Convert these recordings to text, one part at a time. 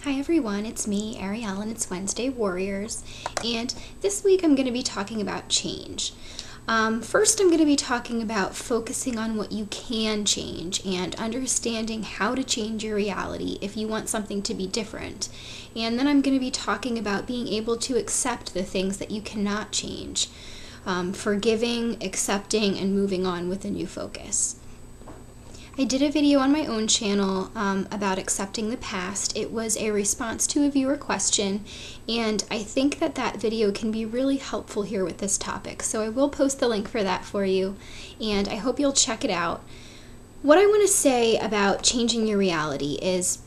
Hi everyone, it's me, Arielle, and it's Wednesday Warriors, and this week I'm going to be talking about change. First, I'm going to be talking about focusing on what you can change and understanding how to change your reality if you want something to be different. And then I'm going to be talking about being able to accept the things that you cannot change, forgiving, accepting, and moving on with a new focus. I did a video on my own channel about accepting the past. It was a response to a viewer question, and I think that video can be really helpful here with this topic. So I will post the link for that for you, and I hope you'll check it out. What I want to say about changing your reality is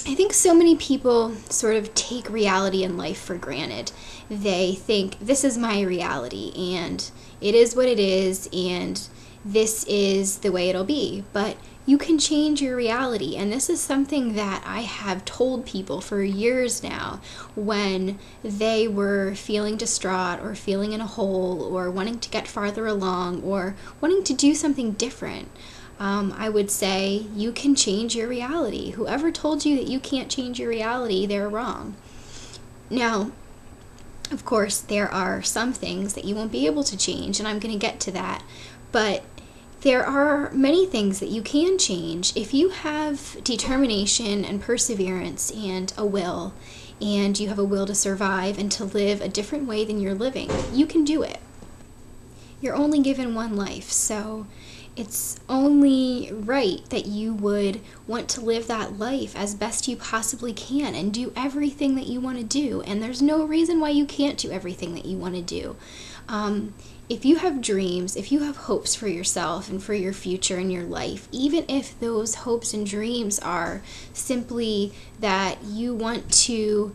I think so many people sort of take reality in life for granted. They think this is my reality, and it is what it is, and this is the way it'll be. But you can change your reality, and this is something that I have told people for years now when they were feeling distraught or feeling in a hole or wanting to get farther along or wanting to do something different. I would say you can change your reality. Whoever told you that you can't change your reality, they're wrong. Now, of course, there are some things that you won't be able to change, and I'm going to get to that. But there are many things that you can change if you have determination and perseverance and a will, and you have a will to survive and to live a different way than you're living. You can do it. You're only given one life, so it's only right that you would want to live that life as best you possibly can and do everything that you want to do. And there's no reason why you can't do everything that you want to do. If you have dreams, if you have hopes for yourself and for your future and your life, even if those hopes and dreams are simply that you want to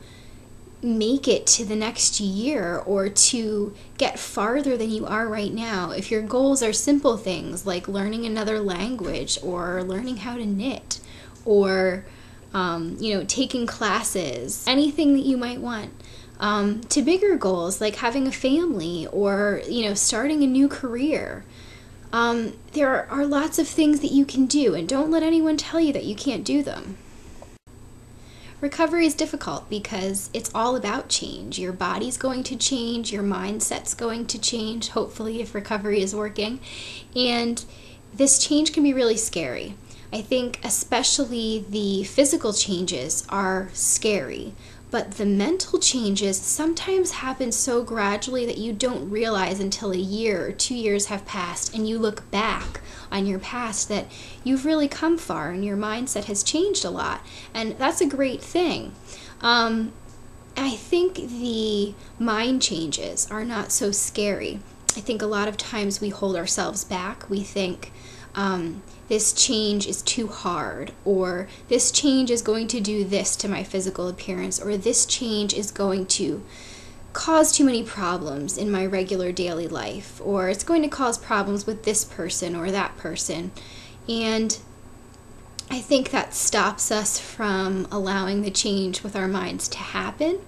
make it to the next year or to get farther than you are right now, if your goals are simple things like learning another language or learning how to knit or taking classes, anything that you might want, to bigger goals like having a family or starting a new career, there are lots of things that you can do, and don't let anyone tell you that you can't do them. Recovery is difficult because it's all about change. Your body's going to change, your mindset's going to change, hopefully, if recovery is working. And this change can be really scary. I think especially the physical changes are scary, but the mental changes sometimes happen so gradually that you don't realize until a year or 2 years have passed and you look back on your past that you've really come far and your mindset has changed a lot, and that's a great thing. I think the mind changes are not so scary. I think a lot of times we hold ourselves back. We think this change is too hard, or this change is going to do this to my physical appearance, or this change is going to cause too many problems in my regular daily life, or it's going to cause problems with this person or that person. And I think that stops us from allowing the change with our minds to happen.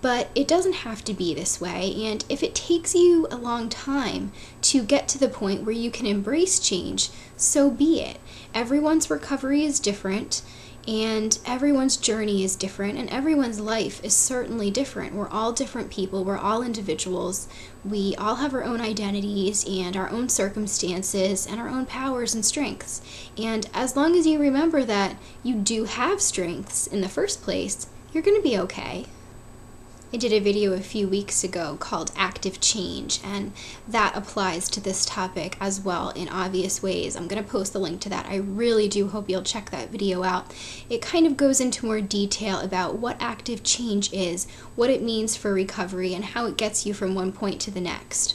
But it doesn't have to be this way, and if it takes you a long time to get to the point where you can embrace change, so be it. Everyone's recovery is different, and everyone's journey is different, and everyone's life is certainly different. We're all different people, we're all individuals, we all have our own identities and our own circumstances and our own powers and strengths. And as long as you remember that you do have strengths in the first place, you're going to be okay. I did a video a few weeks ago called Active Change, and that applies to this topic as well in obvious ways. I'm going to post the link to that. I really do hope you'll check that video out. It kind of goes into more detail about what active change is, what it means for recovery, and how it gets you from one point to the next.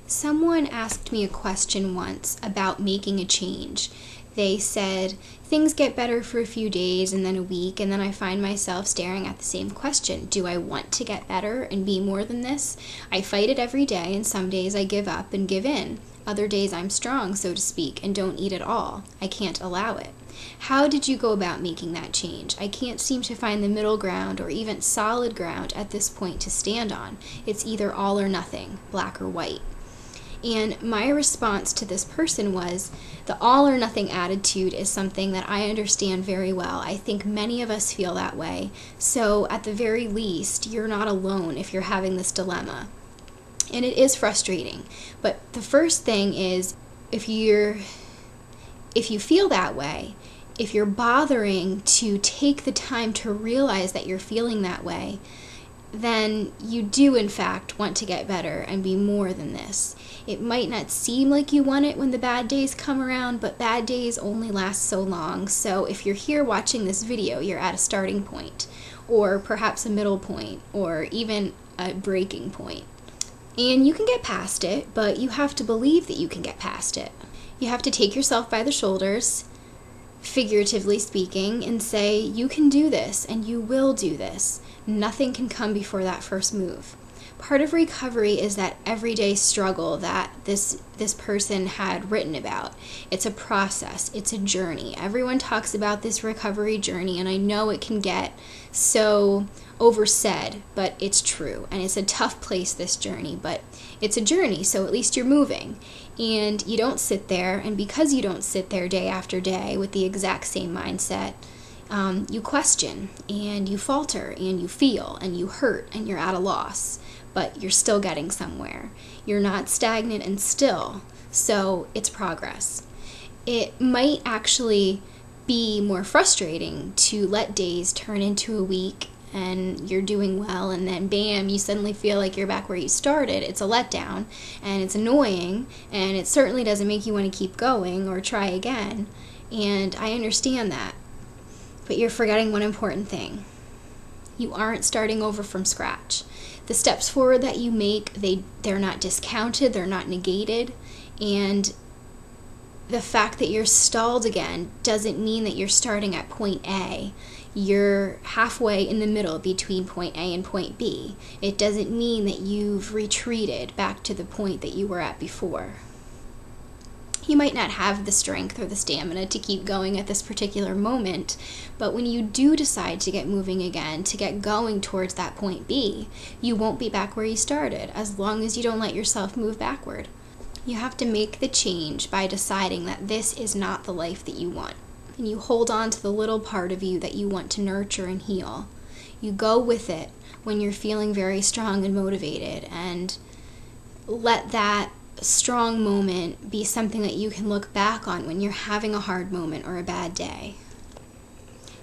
Someone asked me a question once about making a change. They said, things get better for a few days and then a week, and then I find myself staring at the same question. Do I want to get better and be more than this? I fight it every day, and some days I give up and give in. Other days I'm strong, so to speak, and don't eat at all. I can't allow it. How did you go about making that change? I can't seem to find the middle ground or even solid ground at this point to stand on. It's either all or nothing, black or white. And my response to this person was, the all or nothing attitude is something that I understand very well. I think many of us feel that way. So at the very least, you're not alone if you're having this dilemma. And it is frustrating. But the first thing is, if you feel that way, if you're bothering to take the time to realize that you're feeling that way, then you do in fact want to get better and be more than this. It might not seem like you want it when the bad days come around, but bad days only last so long. So if you're here watching this video, you're at a starting point, or perhaps a middle point, or even a breaking point. And you can get past it, but you have to believe that you can get past it. You have to take yourself by the shoulders, figuratively speaking, and say, you can do this, and you will do this. Nothing can come before that first move. Part of recovery is that everyday struggle that this person had written about. It's a process. It's a journey. Everyone talks about this recovery journey, and I know it can get so oversaid, but it's true. And it's a tough place, this journey, but it's a journey, so at least you're moving. And you don't sit there, and because you don't sit there day after day with the exact same mindset, you question, and you falter, and you feel, and you hurt, and you're at a loss. But you're still getting somewhere. You're not stagnant and still, so it's progress. It might actually be more frustrating to let days turn into a week and you're doing well, and then bam, you suddenly feel like you're back where you started. It's a letdown, and it's annoying, and it certainly doesn't make you want to keep going or try again, and I understand that. But you're forgetting one important thing. You aren't starting over from scratch. The steps forward that you make, they're not discounted, they're not negated, and the fact that you're stalled again doesn't mean that you're starting at point A. You're halfway in the middle between point A and point B. It doesn't mean that you've retreated back to the point that you were at before. You might not have the strength or the stamina to keep going at this particular moment, but when you do decide to get moving again, to get going towards that point B, you won't be back where you started, as long as you don't let yourself move backward. You have to make the change by deciding that this is not the life that you want. And you hold on to the little part of you that you want to nurture and heal. You go with it when you're feeling very strong and motivated, and let that strong moment be something that you can look back on when you're having a hard moment or a bad day.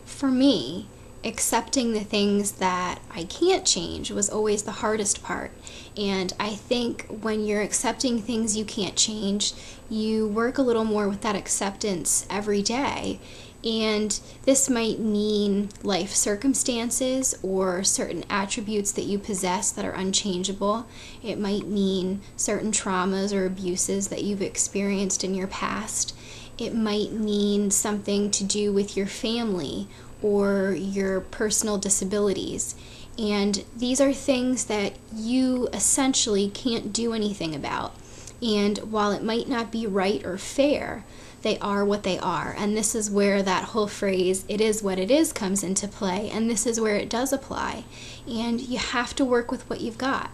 For me, accepting the things that I can't change was always the hardest part. And I think when you're accepting things you can't change, you work a little more with that acceptance every day. And this might mean life circumstances or certain attributes that you possess that are unchangeable. It might mean certain traumas or abuses that you've experienced in your past. It might mean something to do with your family or your personal disabilities. And these are things that you essentially can't do anything about. And while it might not be right or fair, they are what they are. And this is where that whole phrase, "it is what it is," comes into play. And this is where it does apply. And you have to work with what you've got.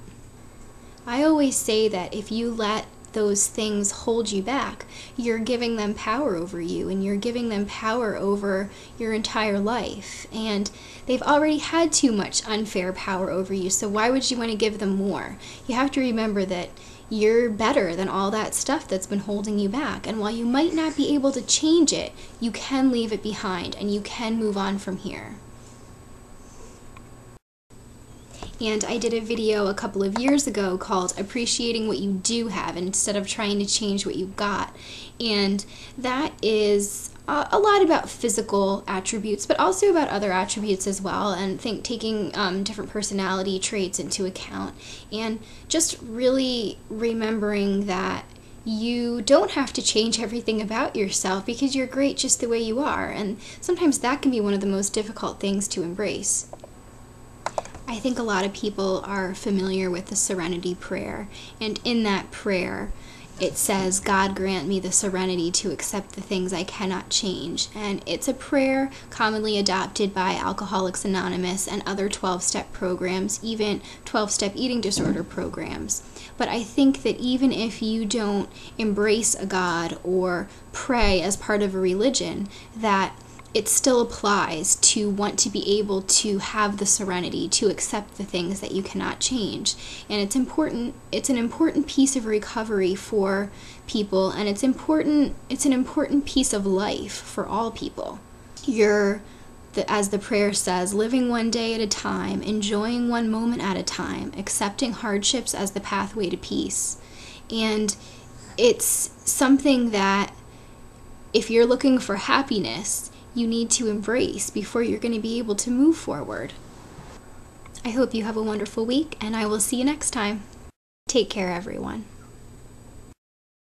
I always say that if you let those things hold you back, you're giving them power over you, and you're giving them power over your entire life. And they've already had too much unfair power over you, so why would you want to give them more? You have to remember that you're better than all that stuff that's been holding you back. And while you might not be able to change it, you can leave it behind, and you can move on from here. And I did a video a couple of years ago called Appreciating What You Do Have instead of trying to change what you've got. And that is a lot about physical attributes, but also about other attributes as well, and taking different personality traits into account, and just really remembering that you don't have to change everything about yourself because you're great just the way you are. And sometimes that can be one of the most difficult things to embrace. I think a lot of people are familiar with the Serenity Prayer, and in that prayer, it says, God grant me the serenity to accept the things I cannot change. And it's a prayer commonly adopted by Alcoholics Anonymous and other 12-step programs, even 12-step eating disorder programs. But I think that even if you don't embrace a God or pray as part of a religion, that it still applies to want to be able to have the serenity to accept the things that you cannot change. And it's an important piece of recovery for people, and it's an important piece of life for all people. As the prayer says, living one day at a time, enjoying one moment at a time, accepting hardships as the pathway to peace. And it's something that if you're looking for happiness, you need to embrace before you're going to be able to move forward. I hope you have a wonderful week, and I will see you next time. Take care, everyone.